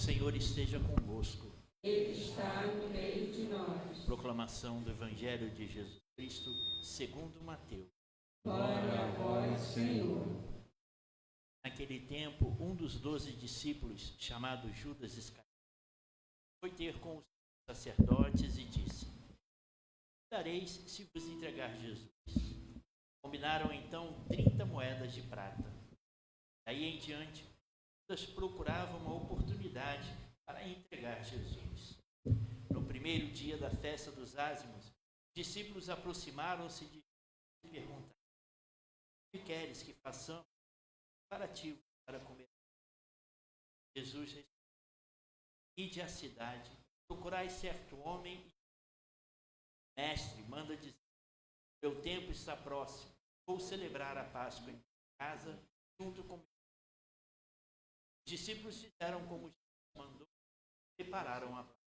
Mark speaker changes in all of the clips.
Speaker 1: Senhor esteja convosco.
Speaker 2: Ele está no meio de nós.
Speaker 1: Proclamação do Evangelho de Jesus Cristo, segundo Mateus.
Speaker 2: Glória a vós, Senhor.
Speaker 1: Naquele tempo, um dos 12 discípulos, chamado Judas Iscariotes, foi ter com os sacerdotes e disse: dareis se vos entregar Jesus? Combinaram então 30 moedas de prata. Daí em diante, Judas procurava uma oportunidade para entregar Jesus. No primeiro dia da festa dos ázimos, os discípulos aproximaram-se de Jesus e perguntaram: o que queres que façamos preparativo para comer? Jesus respondeu: ide à cidade, procurai certo homem e mestre, manda dizer: meu tempo está próximo, vou celebrar a Páscoa em casa junto com meu. Os discípulos fizeram como Jesus mandou e prepararam a Páscoa.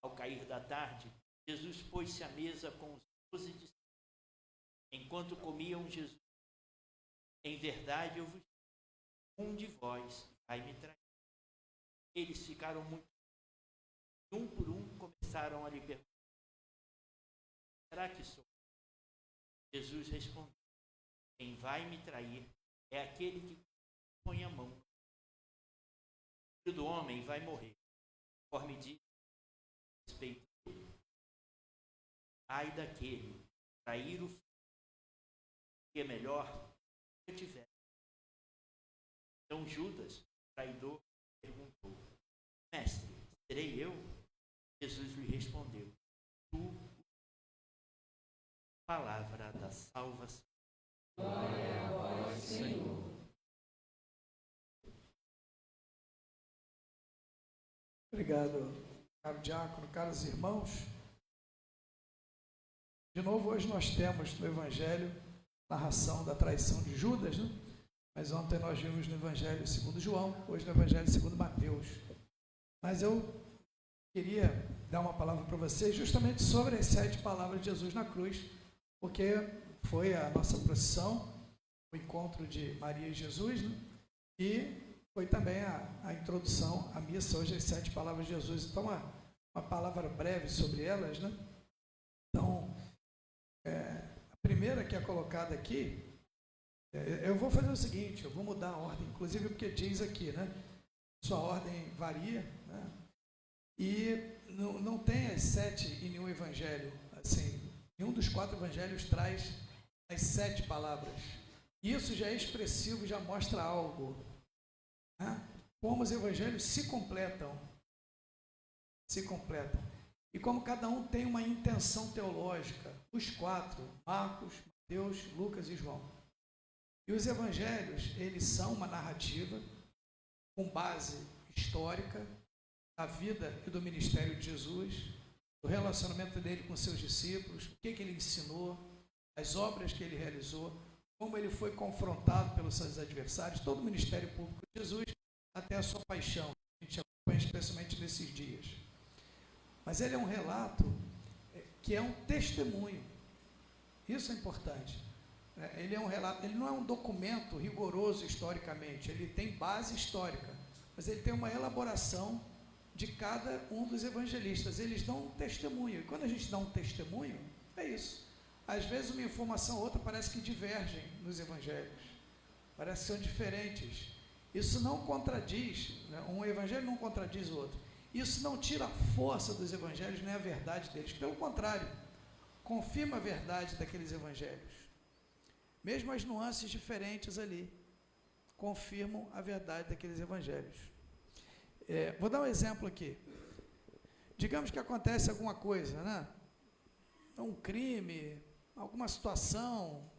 Speaker 1: Ao cair da tarde, Jesus pôs-se à mesa com os 12 discípulos. Enquanto comiam, Jesus: em verdade eu vos digo, um de vós vai me trair. Eles ficaram muito. Um por um começaram a lhe perguntar: será que sou? Jesus respondeu: quem vai me trair é aquele que põe a mão. O filho do homem vai morrer, conforme diz a respeito dele. Ai daquele que trair o filho, que é melhor que eu tiver. Então Judas, traidor, perguntou: mestre, serei eu? Jesus lhe respondeu: tu. Palavra da salvação.
Speaker 2: Glória a vós, Senhor.
Speaker 3: Obrigado, caro diácono, caros irmãos. De novo, hoje nós temos no Evangelho a narração da traição de Judas, né? Mas ontem nós vimos no Evangelho segundo João, hoje no Evangelho segundo Mateus. Mas eu queria dar uma palavra para vocês justamente sobre as 7 palavras de Jesus na cruz, porque foi a nossa procissão, o encontro de Maria e Jesus, né? E foi também a introdução à missa, hoje as 7 palavras de Jesus. Então, uma palavra breve sobre elas, né? Então, a primeira que é colocada aqui, eu vou fazer o seguinte, eu vou mudar a ordem, inclusive porque diz aqui, né? Sua ordem varia, né? E não tem as 7 em nenhum evangelho, assim, nenhum dos 4 evangelhos traz as 7 palavras. Isso já é expressivo, já mostra algo, né? Como os evangelhos se completam. E como cada um tem uma intenção teológica, os 4, Marcos, Mateus, Lucas e João. E os evangelhos, eles são uma narrativa com base histórica da vida e do ministério de Jesus, do relacionamento dele com seus discípulos, o que ele ensinou, as obras que ele realizou, como ele foi confrontado pelos seus adversários, todo o ministério público de Jesus, até a sua paixão, a gente acompanha especialmente nesses dias. Mas ele é um relato que é um testemunho, isso é importante. Ele é um relato, ele não é um documento rigoroso historicamente, ele tem base histórica, mas ele tem uma elaboração de cada um dos evangelistas. Eles dão um testemunho, e quando a gente dá um testemunho, é isso. Às vezes uma informação ou outra parece que divergem nos evangelhos, parece que são diferentes. Isso não contradiz, né? Um evangelho não contradiz o outro. Isso não tira a força dos evangelhos, nem a verdade deles. Pelo contrário, confirma a verdade daqueles evangelhos. Mesmo as nuances diferentes ali, confirmam a verdade daqueles evangelhos. Vou dar um exemplo aqui. Digamos que acontece alguma coisa, né? Um crime, alguma situação,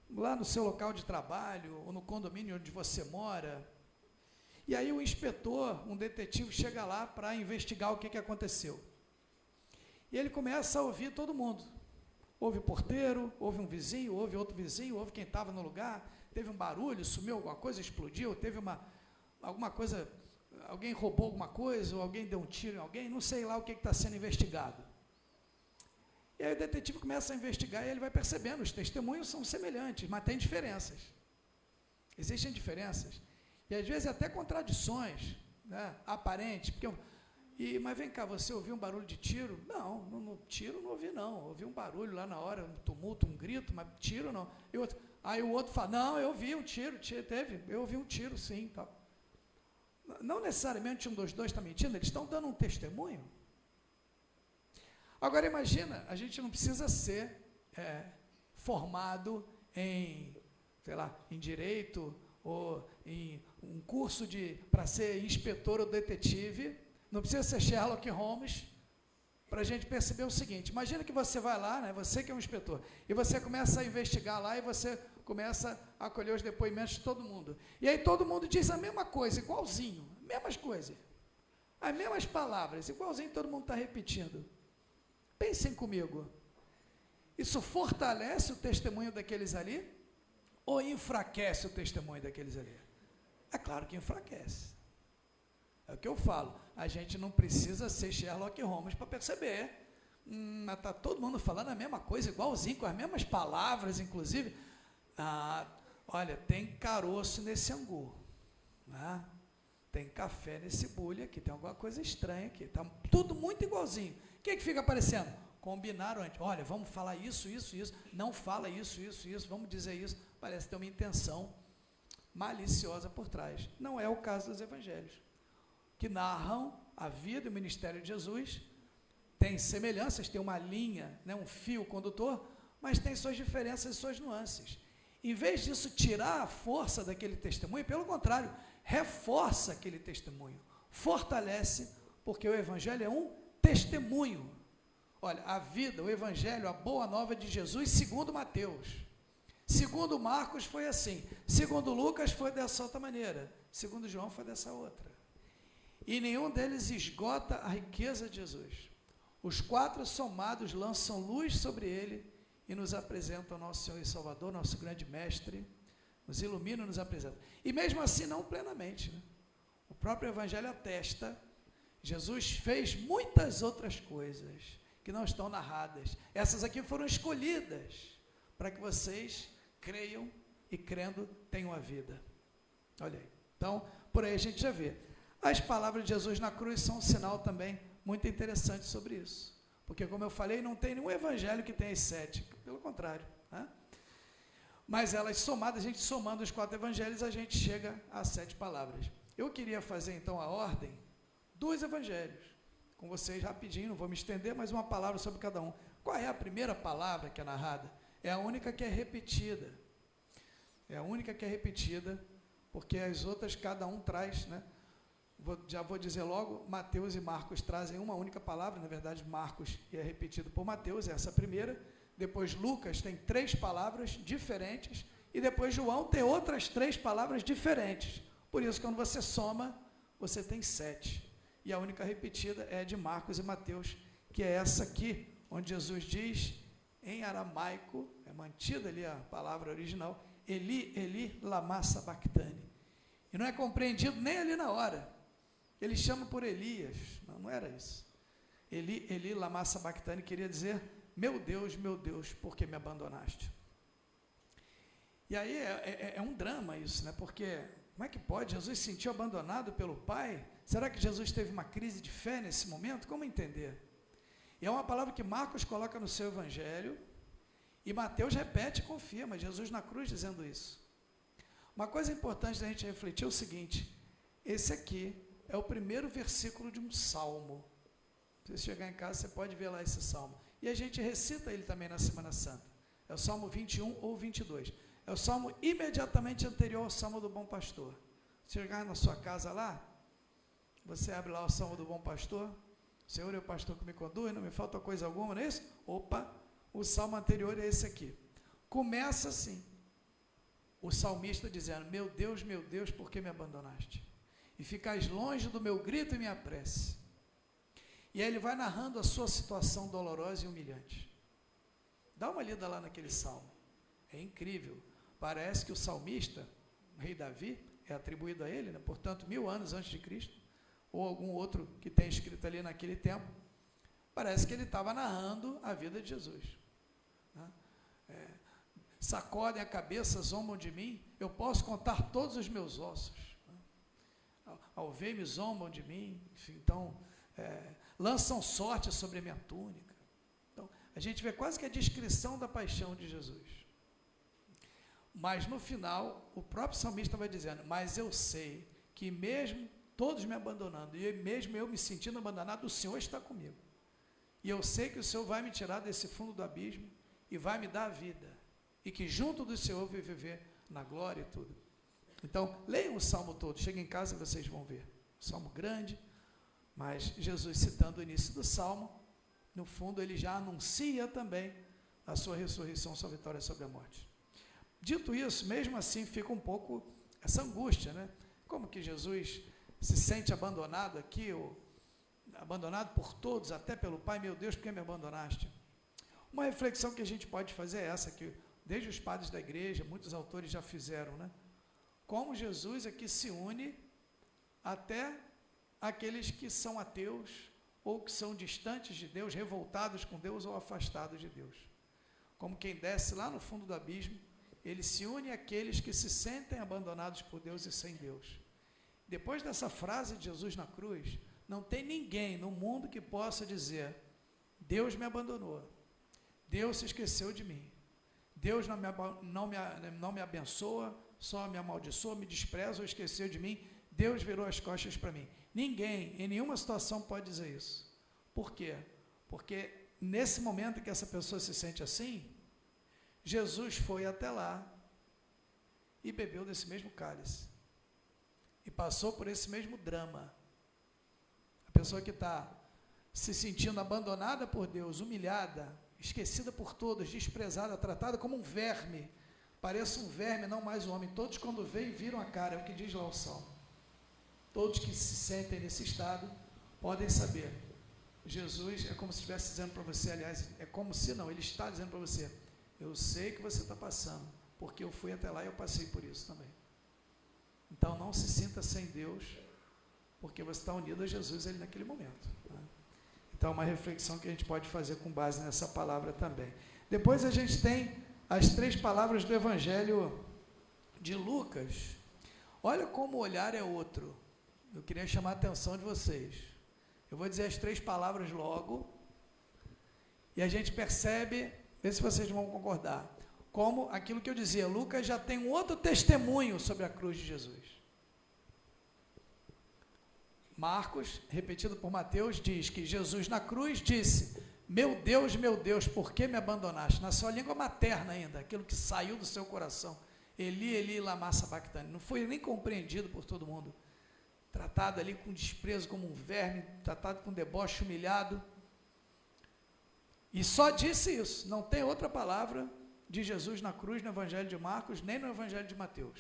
Speaker 3: lá no seu local de trabalho, ou no condomínio onde você mora, e aí o inspetor, um detetive, chega lá para investigar o que aconteceu. E ele começa a ouvir todo mundo. Ouve o porteiro, ouve um vizinho, ouve outro vizinho, ouve quem estava no lugar, teve um barulho, sumiu alguma coisa, explodiu, teve alguma coisa, alguém roubou alguma coisa, ou alguém deu um tiro em alguém, não sei lá o que está sendo investigado. E aí o detetive começa a investigar e ele vai percebendo, os testemunhos são semelhantes, mas tem diferenças. Existem diferenças. E às vezes até contradições, né, aparente, porque mas vem cá, você ouviu um barulho de tiro? Não, tiro não ouvi não, ouvi um barulho lá na hora, um tumulto, um grito, mas tiro não. Aí o outro fala, não, eu vi um tiro, eu ouvi um tiro sim. Tá. Não necessariamente um dos dois está mentindo, eles estão dando um testemunho. Agora imagina, a gente não precisa ser formado em, sei lá, em direito ou em um curso para ser inspetor ou detetive, não precisa ser Sherlock Holmes, para a gente perceber o seguinte, imagina que você vai lá, né, você que é um inspetor, e você começa a investigar lá, e você começa a colher os depoimentos de todo mundo, e aí todo mundo diz a mesma coisa, igualzinho, mesmas coisas, as mesmas palavras, igualzinho todo mundo está repetindo. Pensem comigo, isso fortalece o testemunho daqueles ali, ou enfraquece o testemunho daqueles ali? É claro que enfraquece. É o que eu falo, a gente não precisa ser Sherlock Holmes para perceber, mas está todo mundo falando a mesma coisa, igualzinho, com as mesmas palavras, inclusive, olha, tem caroço nesse angu, né? Tem café nesse bule aqui, tem alguma coisa estranha aqui, está tudo muito igualzinho. O que fica aparecendo? Combinaram antes, olha, vamos falar isso, não fala isso, vamos dizer isso, parece ter uma intenção maliciosa por trás. Não é o caso dos evangelhos, que narram a vida e o ministério de Jesus, tem semelhanças, tem uma linha, né, um fio condutor, mas tem suas diferenças e suas nuances. Em vez disso tirar a força daquele testemunho, pelo contrário, reforça aquele testemunho, fortalece, porque o evangelho é um testemunho. Olha, a vida, o evangelho, a boa nova de Jesus, segundo Mateus. Segundo Marcos foi assim, segundo Lucas foi dessa outra maneira, segundo João foi dessa outra. E nenhum deles esgota a riqueza de Jesus. Os quatro somados lançam luz sobre ele e nos apresentam o nosso Senhor e Salvador, nosso grande mestre, nos ilumina e nos apresenta. E mesmo assim, não plenamente, né? O próprio evangelho atesta, Jesus fez muitas outras coisas que não estão narradas. Essas aqui foram escolhidas para que vocês creiam e, crendo, tenham a vida. Olha aí. Então, por aí a gente já vê. As palavras de Jesus na cruz são um sinal também muito interessante sobre isso. Porque, como eu falei, não tem nenhum evangelho que tenha as 7. Pelo contrário, né? Mas elas somadas, a gente somando os 4 evangelhos, a gente chega a 7 palavras. Eu queria fazer, então, a ordem dos evangelhos, com vocês rapidinho, não vou me estender, mas uma palavra sobre cada um. Qual é a primeira palavra que é narrada? É a única que é repetida. É a única que é repetida, porque as outras cada um traz, né? Já vou dizer logo, Mateus e Marcos trazem uma única palavra, na verdade Marcos é repetido por Mateus, essa primeira, depois Lucas tem 3 palavras diferentes, e depois João tem outras 3 palavras diferentes. Por isso, quando você soma, você tem 7. E a única repetida é de Marcos e Mateus, que é essa aqui, onde Jesus diz, em aramaico, é mantida ali a palavra original, Eli, Eli, lama sabachthani. E não é compreendido nem ali na hora. Ele chama por Elias, não era isso. Eli, Eli, lama sabachthani queria dizer, meu Deus, por que me abandonaste? E aí é um drama isso, né? Porque como é que pode? Jesus se sentiu abandonado pelo Pai? Será que Jesus teve uma crise de fé nesse momento? Como entender? E é uma palavra que Marcos coloca no seu evangelho, e Mateus repete e confirma, Jesus na cruz dizendo isso. Uma coisa importante da gente refletir é o seguinte, esse aqui é o primeiro versículo de um salmo. Se você chegar em casa, você pode ver lá esse salmo. E a gente recita ele também na Semana Santa. É o Salmo 21 ou 22. É o salmo imediatamente anterior ao Salmo do Bom Pastor. Se chegar na sua casa lá, você abre lá o Salmo do Bom Pastor, o Senhor é o pastor que me conduz, não me falta coisa alguma, não é isso? Opa, o salmo anterior é esse aqui. Começa assim, o salmista dizendo, meu Deus, por que me abandonaste? E ficais longe do meu grito e minha prece. E aí ele vai narrando a sua situação dolorosa e humilhante. Dá uma lida lá naquele salmo. É incrível. Parece que o salmista, o rei Davi, é atribuído a ele, né? Portanto, 1000 anos antes de Cristo, ou algum outro que tem escrito ali naquele tempo, parece que ele estava narrando a vida de Jesus. Né? Sacodem a cabeça, zombam de mim, eu posso contar todos os meus ossos. ao ver-me zombam de mim, enfim, então, lançam sorte sobre a minha túnica. Então, a gente vê quase que a descrição da paixão de Jesus. Mas no final, o próprio salmista vai dizendo, mas eu sei que mesmo todos me abandonando, e mesmo eu me sentindo abandonado, o Senhor está comigo. E eu sei que o Senhor vai me tirar desse fundo do abismo e vai me dar a vida. E que junto do Senhor eu vou viver na glória e tudo. Então, leiam o Salmo todo. Cheguem em casa e vocês vão ver. Salmo grande, mas Jesus citando o início do Salmo, no fundo ele já anuncia também a sua ressurreição, sua vitória sobre a morte. Dito isso, mesmo assim fica um pouco essa angústia, né? Como que Jesus se sente abandonado aqui, ou abandonado por todos, até pelo Pai, meu Deus, por que me abandonaste? Uma reflexão que a gente pode fazer é essa, que desde os padres da igreja, muitos autores já fizeram, né? Como Jesus aqui se une até aqueles que são ateus, ou que são distantes de Deus, revoltados com Deus ou afastados de Deus. Como quem desce lá no fundo do abismo, ele se une àqueles que se sentem abandonados por Deus e sem Deus. Depois dessa frase de Jesus na cruz, não tem ninguém no mundo que possa dizer, Deus me abandonou, Deus se esqueceu de mim, Deus não me abençoa, só me amaldiçoa, me despreza ou esqueceu de mim, Deus virou as costas para mim. Ninguém, em nenhuma situação pode dizer isso. Por quê? Porque nesse momento que essa pessoa se sente assim, Jesus foi até lá e bebeu desse mesmo cálice. E passou por esse mesmo drama. A pessoa que está se sentindo abandonada por Deus, humilhada, esquecida por todos, desprezada, tratada como um verme, parece um verme, não mais um homem. Todos quando veem, viram a cara, é o que diz lá o Salmo. Todos que se sentem nesse estado, podem saber. Jesus é como se estivesse dizendo para você, aliás, é como se não, ele está dizendo para você, eu sei que você está passando, porque eu fui até lá e eu passei por isso também. Então não se sinta sem Deus, porque você está unido a Jesus ali naquele momento. Né? Então, uma reflexão que a gente pode fazer com base nessa palavra também. Depois a gente tem as 3 palavras do Evangelho de Lucas. Olha como o olhar é outro. Eu queria chamar a atenção de vocês. Eu vou dizer as 3 palavras logo, e a gente percebe, vê se vocês vão concordar, como aquilo que eu dizia, Lucas já tem um outro testemunho sobre a cruz de Jesus. Marcos, repetido por Mateus, diz que Jesus na cruz disse, meu Deus, por que me abandonaste? Na sua língua materna ainda, aquilo que saiu do seu coração. Eli, Eli, lama sabachthani. Não foi nem compreendido por todo mundo. Tratado ali com desprezo como um verme, tratado com deboche, humilhado. E só disse isso, não tem outra palavra de Jesus na cruz no Evangelho de Marcos, nem no Evangelho de Mateus.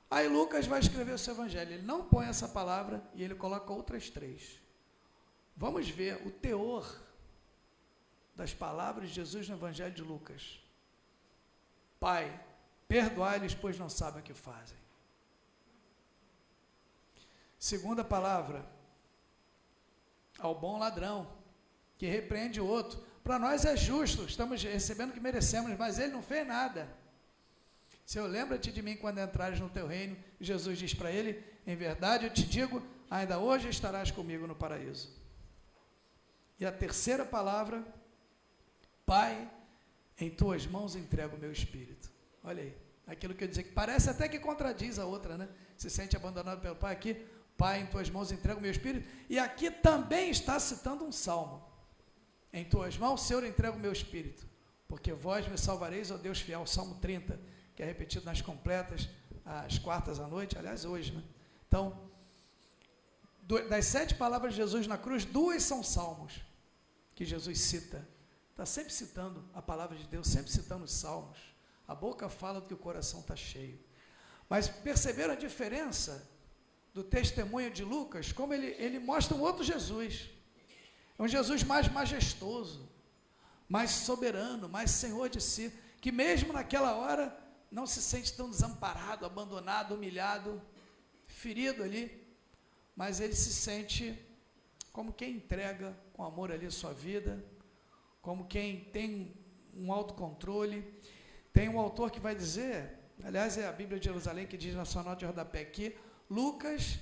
Speaker 3: Aí Lucas vai escrever o seu Evangelho, ele não põe essa palavra e ele coloca outras 3. Vamos ver o teor das palavras de Jesus no Evangelho de Lucas. Pai, perdoai-lhes, pois não sabem o que fazem. Segunda palavra, ao bom ladrão, que repreende o outro. Para nós é justo, estamos recebendo o que merecemos, mas ele não fez nada. Senhor, lembra-te de mim quando entrares no teu reino. Jesus diz para ele, em verdade eu te digo, ainda hoje estarás comigo no paraíso. E a terceira palavra, Pai, em tuas mãos entrego o meu espírito. Olha aí, aquilo que eu dizia, que parece até que contradiz a outra, né? Se sente abandonado pelo Pai aqui, Pai, em tuas mãos entrego o meu espírito. E aqui também está citando um salmo. Em tuas mãos, Senhor, entrego o meu espírito, porque vós me salvareis, ó Deus fiel, Salmo 30, que é repetido nas completas, às quartas à noite, aliás, hoje, né? Então, das 7 palavras de Jesus na cruz, 2 são salmos, que Jesus cita. Está sempre citando a palavra de Deus, sempre citando os salmos. A boca fala do que o coração está cheio. Mas perceberam a diferença do testemunho de Lucas? Como ele mostra um outro Jesus. É um Jesus mais majestoso, mais soberano, mais senhor de si, que mesmo naquela hora não se sente tão desamparado, abandonado, humilhado, ferido ali, mas ele se sente como quem entrega com amor ali a sua vida, como quem tem um autocontrole. Tem um autor que vai dizer, aliás é a Bíblia de Jerusalém que diz na sua nota de rodapé aqui,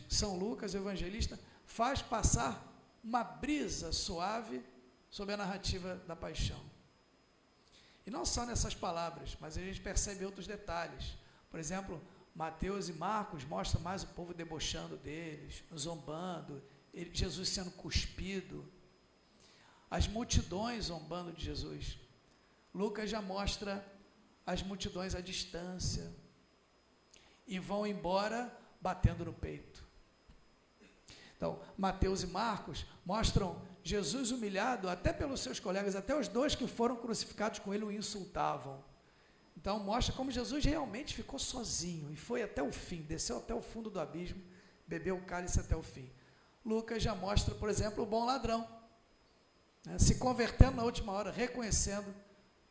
Speaker 3: São Lucas, o evangelista, faz passar uma brisa suave sobre a narrativa da paixão. E não só nessas palavras, mas a gente percebe outros detalhes. Por exemplo, Mateus e Marcos mostram mais o povo debochando deles, zombando, Jesus sendo cuspido, as multidões zombando de Jesus. Lucas já mostra as multidões à distância e vão embora batendo no peito. Então, Mateus e Marcos mostram Jesus humilhado até pelos seus colegas, até os dois que foram crucificados com ele o insultavam. Então, mostra como Jesus realmente ficou sozinho e foi até o fim, desceu até o fundo do abismo, bebeu o cálice até o fim. Lucas já mostra, por exemplo, o bom ladrão, né, se convertendo na última hora, reconhecendo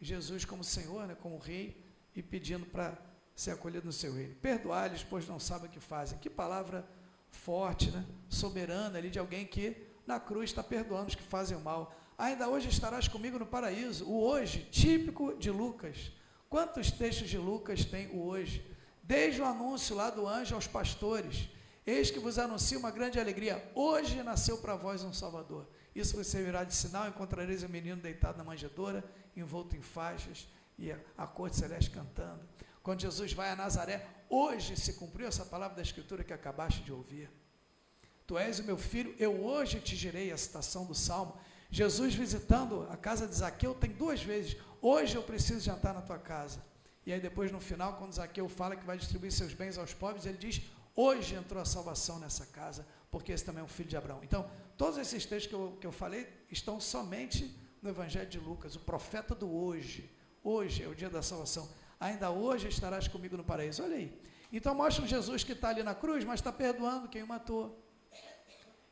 Speaker 3: Jesus como Senhor, né, como Rei, e pedindo para ser acolhido no seu reino. Perdoai-lhes, pois não sabem o que fazem. Que palavra forte, né, soberana ali de alguém que na cruz está perdoando os que fazem o mal. Ainda hoje estarás comigo no paraíso. O hoje, típico de Lucas. Quantos textos de Lucas tem o hoje? Desde o anúncio lá do anjo aos pastores, eis que vos anuncio uma grande alegria, hoje nasceu para vós um Salvador. Isso vos servirá de sinal, encontrareis o menino deitado na manjedoura, envolto em faixas, e a corte celeste cantando. Quando Jesus vai a Nazaré, hoje se cumpriu essa palavra da Escritura que acabaste de ouvir. Tu és o meu filho, eu hoje te girei, a citação do Salmo. Jesus visitando a casa de Zaqueu tem 2 vezes, hoje eu preciso jantar na tua casa. E aí depois no final, quando Zaqueu fala que vai distribuir seus bens aos pobres, ele diz, hoje entrou a salvação nessa casa, porque esse também é um filho de Abraão. Então, todos esses textos que eu falei, estão somente no Evangelho de Lucas, o profeta do hoje. Hoje é o dia da salvação. Ainda hoje estarás comigo no paraíso. Olha aí. Então mostra um Jesus que está ali na cruz, mas está perdoando quem o matou.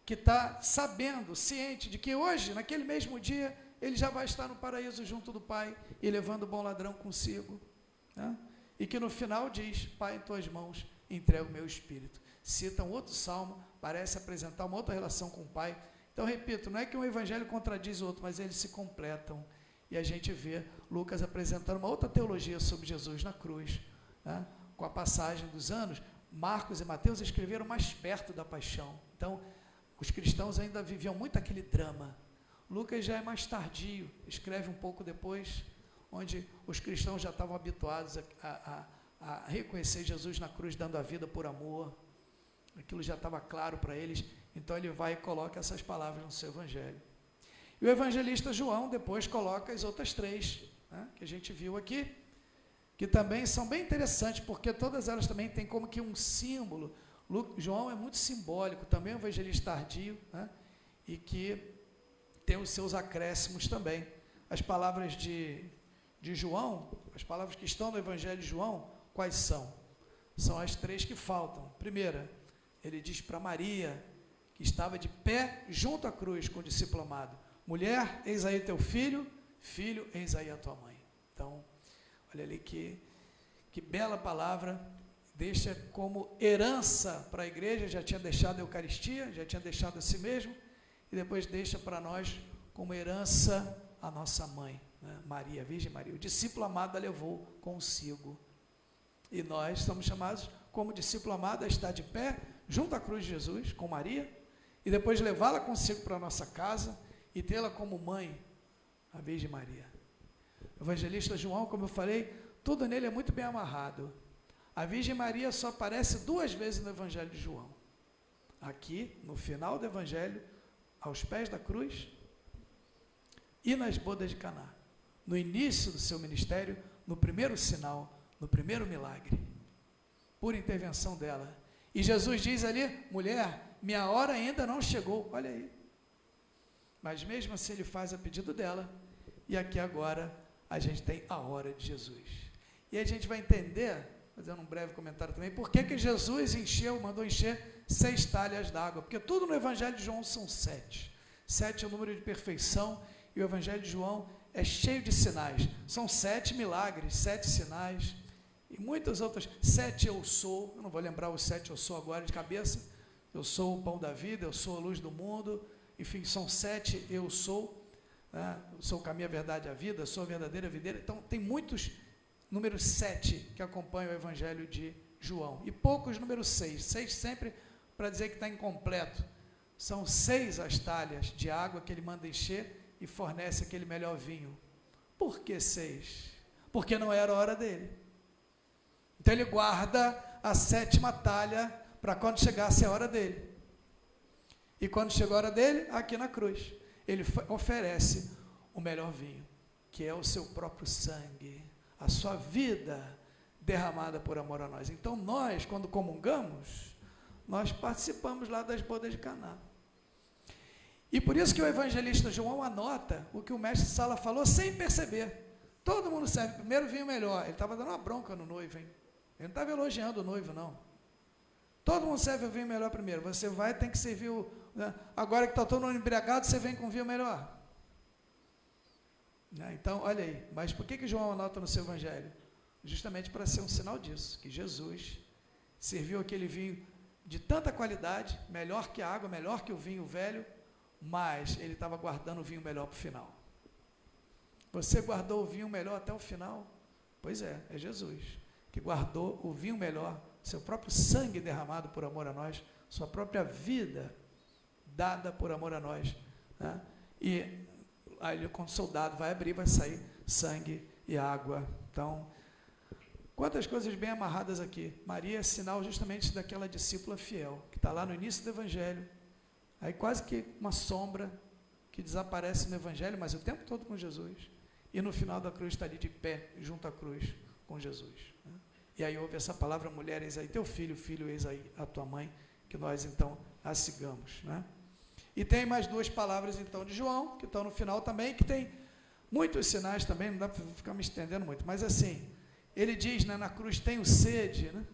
Speaker 3: Que está sabendo, ciente de que hoje, naquele mesmo dia, ele já vai estar no paraíso junto do Pai e levando o bom ladrão consigo. Né? E que no final diz, Pai, em tuas mãos entrego o meu espírito. Cita um outro salmo, parece apresentar uma outra relação com o Pai. Então, repito, não é que um evangelho contradiz o outro, mas eles se completam. E a gente vê Lucas apresentando uma outra teologia sobre Jesus na cruz. Né? Com a passagem dos anos, Marcos e Mateus escreveram mais perto da paixão. Então, os cristãos ainda viviam muito aquele drama. Lucas já é mais tardio, escreve um pouco depois, onde os cristãos já estavam habituados a reconhecer Jesus na cruz, dando a vida por amor. Aquilo já estava claro para eles. Então, ele vai e coloca essas palavras no seu evangelho. E o evangelista João depois coloca as outras 3, né, que a gente viu aqui, que também são bem interessantes, porque todas elas também têm como que um símbolo. João é muito simbólico, também é um evangelista tardio, né, e que tem os seus acréscimos também. As palavras de João, as palavras que estão no evangelho de João, quais são? São as 3 que faltam. Primeira, ele diz para Maria, que estava de pé junto à cruz com o discípulo amado, mulher, eis aí teu filho, filho, eis aí a tua mãe. Então, olha ali que bela palavra, deixa como herança para a igreja, já tinha deixado a Eucaristia, já tinha deixado a si mesmo, e depois deixa para nós como herança a nossa mãe, né? Maria, Virgem Maria. O discípulo amado a levou consigo. E nós somos chamados como discípulo amado a estar de pé, junto à cruz de Jesus, com Maria, e depois levá-la consigo para a nossa casa, e tê-la como mãe, a Virgem Maria. O evangelista João, como eu falei, tudo nele é muito bem amarrado. A Virgem Maria só aparece 2 vezes no Evangelho de João. Aqui, no final do Evangelho, aos pés da cruz, e nas bodas de Caná. No início do seu ministério, no primeiro sinal, no primeiro milagre, por intervenção dela. E Jesus diz ali, mulher, minha hora ainda não chegou. Olha aí. Mas mesmo assim ele faz a pedido dela, e aqui agora a gente tem a hora de Jesus. E a gente vai entender, fazendo um breve comentário também, por que Jesus mandou encher 6 talhas d'água, porque tudo no Evangelho de João são 7. 7 é o número de perfeição, e o Evangelho de João é cheio de sinais. São 7 milagres, 7 sinais, e muitas outras, 7 eu sou, eu não vou lembrar os 7 eu sou agora de cabeça, eu sou o pão da vida, eu sou a luz do mundo, enfim, são 7 eu sou, né? Eu sou o caminho, a verdade e a vida, sou a verdadeira videira. Então tem muitos números 7 que acompanham o Evangelho de João. E poucos, número 6. 6 sempre para dizer que está incompleto. São 6 as talhas de água que ele manda encher e fornece aquele melhor vinho. Por que 6? Porque não era a hora dele. Então ele guarda a 7ª talha para quando chegasse a hora dele. E quando chegou a hora dele, aqui na cruz, ele oferece o melhor vinho, que é o seu próprio sangue, a sua vida derramada por amor a nós. Então nós, quando comungamos, nós participamos lá das bodas de Caná. E por isso que o evangelista João anota o que o mestre Sala falou sem perceber. Todo mundo serve primeiro vinho melhor. Ele estava dando uma bronca no noivo, hein? Ele não estava elogiando o noivo, não. Todo mundo serve o vinho melhor primeiro. Você vai, tem que servir o... Né? Agora que está todo mundo embriagado, você vem com vinho melhor. Né? Então, olha aí. Mas por que João anota no seu evangelho? Justamente para ser um sinal disso, que Jesus serviu aquele vinho de tanta qualidade, melhor que a água, melhor que o vinho velho, mas ele estava guardando o vinho melhor para o final. Você guardou o vinho melhor até o final? Pois é Jesus, que guardou o vinho melhor, seu próprio sangue derramado por amor a nós, sua própria vida dada por amor a nós. Né? E aí, quando o soldado vai abrir, vai sair sangue e água. Então, quantas coisas bem amarradas aqui. Maria é sinal justamente daquela discípula fiel, que está lá no início do Evangelho, aí quase que uma sombra que desaparece no Evangelho, mas o tempo todo com Jesus. E no final da cruz está ali de pé, junto à cruz, com Jesus. Né? E aí ouve essa palavra, mulher, eis aí teu filho, filho, eis aí a tua mãe, que nós então a sigamos. Né? E tem mais 2 palavras então de João, que estão no final também, que tem muitos sinais também, não dá para ficar me estendendo muito, mas assim, ele diz, né, na cruz, tenho sede, né?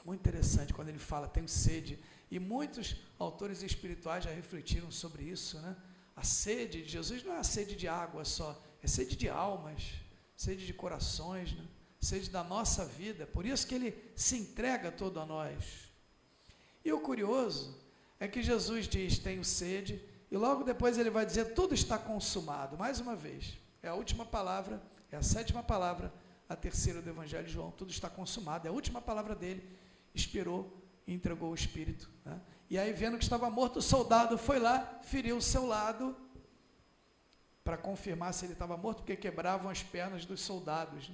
Speaker 3: Muito interessante quando ele fala, tenho sede, e muitos autores espirituais já refletiram sobre isso, né? A sede de Jesus não é a sede de água só, é sede de almas, sede de corações, né? Sede da nossa vida, por isso que ele se entrega todo a nós. E o curioso é que Jesus diz, tenho sede, e logo depois ele vai dizer, tudo está consumado, mais uma vez, é a última palavra, é a 7ª palavra, a 3ª do Evangelho de João, tudo está consumado, é a última palavra dele, expirou e entregou o Espírito. Né? E aí, vendo que estava morto, o soldado foi lá, feriu o seu lado, para confirmar se ele estava morto, porque quebravam as pernas dos soldados,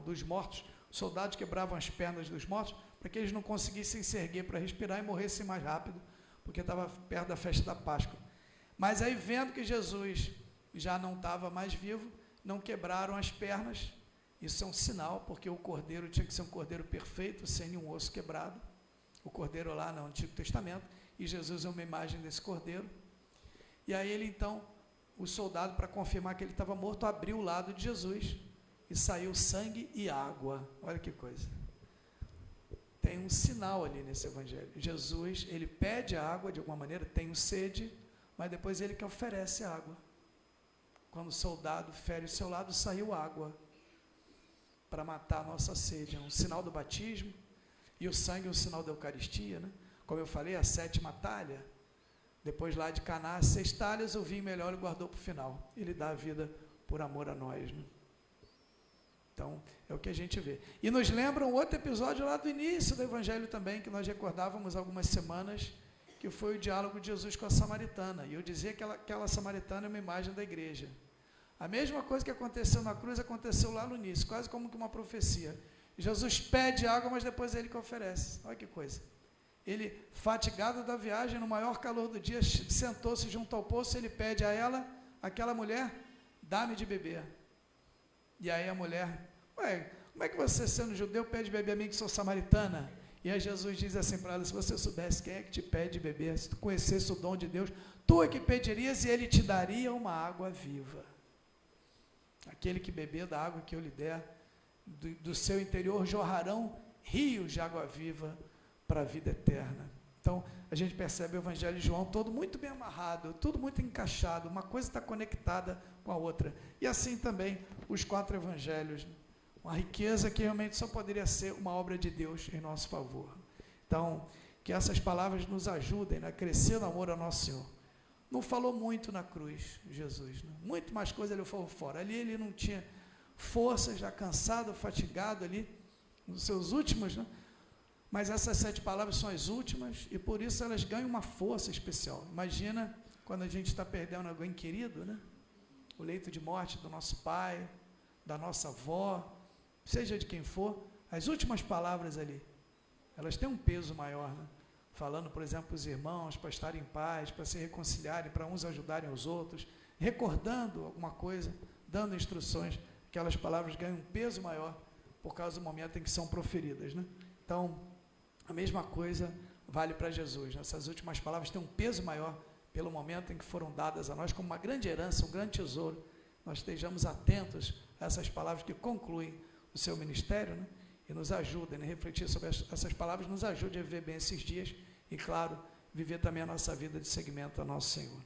Speaker 3: dos mortos, os soldados quebravam as pernas dos mortos, para que eles não conseguissem se erguer para respirar e morressem mais rápido, porque estava perto da festa da Páscoa. Mas aí, vendo que Jesus já não estava mais vivo, não quebraram as pernas. Isso é um sinal, porque o cordeiro tinha que ser um cordeiro perfeito, sem nenhum osso quebrado. O cordeiro lá no Antigo Testamento, e Jesus é uma imagem desse cordeiro. E aí ele então, o soldado, para confirmar que ele estava morto, abriu o lado de Jesus, e saiu sangue e água. Olha que coisa. Tem um sinal ali nesse evangelho. Jesus, ele pede a água de alguma maneira, tem sede, mas depois ele que oferece a água. Quando o soldado fere o seu lado, saiu água para matar a nossa sede. É um sinal do batismo, e o sangue é um sinal da Eucaristia, né? Como eu falei, a 7ª talha, depois lá de Caná, as 6 talhas, o vinho melhor ele guardou para o final. Ele dá a vida por amor a nós, né? Então, é o que a gente vê. E nos lembra um outro episódio lá do início do Evangelho também, que nós recordávamos algumas semanas, que foi o diálogo de Jesus com a samaritana. E eu dizia que aquela samaritana é uma imagem da igreja. A mesma coisa que aconteceu na cruz, aconteceu lá no início, quase como que uma profecia. Jesus pede água, mas depois é ele que oferece. Olha que coisa. Ele, fatigado da viagem, no maior calor do dia, sentou-se junto ao poço, ele pede a ela, aquela mulher, dá-me de beber. E aí a mulher, como é que você, sendo judeu, pede beber a mim que sou samaritana? E aí Jesus diz assim para ela, se você soubesse quem é que te pede beber, se tu conhecesse o dom de Deus, tu é que pedirias e ele te daria uma água viva. Aquele que beber da água que eu lhe der, do seu interior jorrarão rios de água viva para a vida eterna. Então, a gente percebe o Evangelho de João todo muito bem amarrado, tudo muito encaixado, uma coisa está conectada com a outra. E assim também os 4 Evangelhos, uma riqueza que realmente só poderia ser uma obra de Deus em nosso favor. Então, que essas palavras nos ajudem a crescer no amor ao nosso Senhor. Não falou muito na cruz, Jesus, né? Muito mais coisa ele falou fora. Ali ele não tinha força, já cansado, fatigado ali, nos seus últimos, né? Mas essas 7 palavras são as últimas e por isso elas ganham uma força especial. Imagina quando a gente está perdendo alguém querido, né? O leito de morte do nosso pai, da nossa avó, seja de quem for, as últimas palavras ali, elas têm um peso maior, né? Falando, por exemplo, para os irmãos, para estarem em paz, para se reconciliarem, para uns ajudarem os outros, recordando alguma coisa, dando instruções, aquelas palavras ganham um peso maior por causa do momento em que são proferidas, né? Então, a mesma coisa vale para Jesus. Essas últimas palavras têm um peso maior pelo momento em que foram dadas a nós como uma grande herança, um grande tesouro. Nós estejamos atentos a essas palavras que concluem o seu ministério, né? E nos ajudem a refletir sobre essas palavras, nos ajude a viver bem esses dias e, claro, viver também a nossa vida de seguimento ao nosso Senhor.